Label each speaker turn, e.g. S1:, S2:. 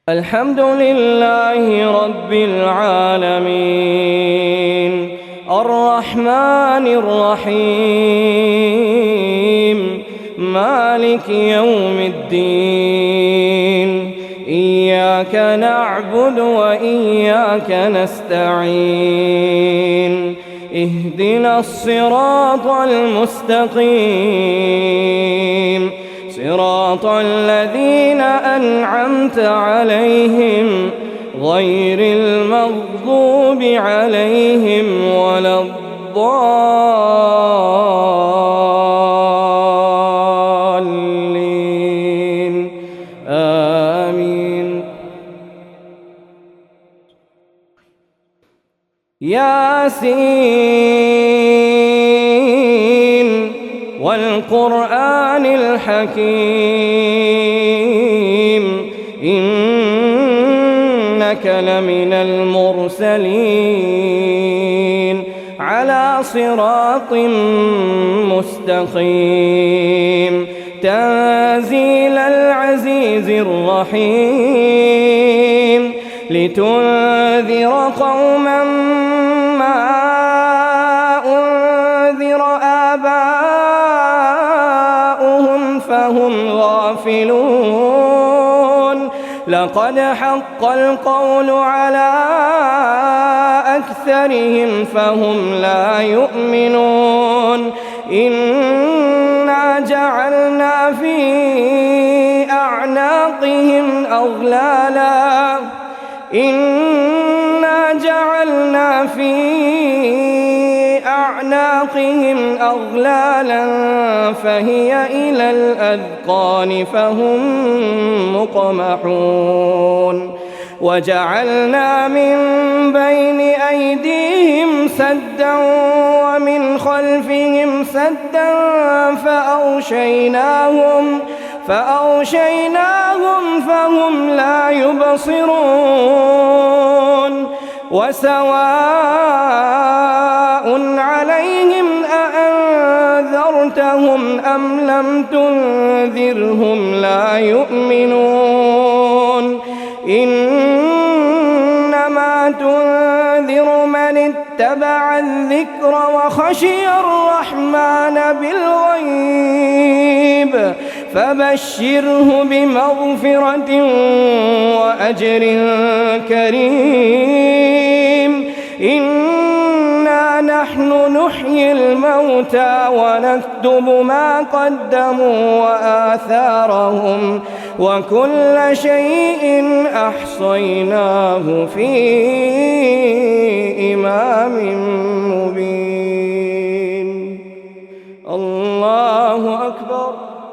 S1: الحمد لله رب العالمين الرحمن الرحيم مالك يوم الدين إياك نعبد وإياك نستعين اهدنا الصراط المستقيم صراط الذين أنعمت عليهم غير المغضوب عليهم ولا الضالين آمين. ياسين والقرآن الحكيم إنك لمن المرسلين على صراط مستقيم تنزيل العزيز الرحيم لتنذر قوما ما أنذر آباؤهم فهم غافلون لقد حق القول على أكثرهم فهم لا يؤمنون إنا جعلنا في أعناقهم أغلالا فهي إلى الأذقان فهم مقمحون وجعلنا من بين أيديهم سدا ومن خلفهم سدا فأغشيناهم فهم لا يبصرون وسواء عليهم أأنذرتهم أم لم تنذرهم لا يؤمنون إنما تنذر من اتبع الذكر وخشي الرحمن بالغيب فبشره بمغفرة وأجر كريم إنا نحن نحيي الموتى ونكتب ما قدموا وآثارهم وكل شيء أحصيناه في إمام مبين. الله أكبر.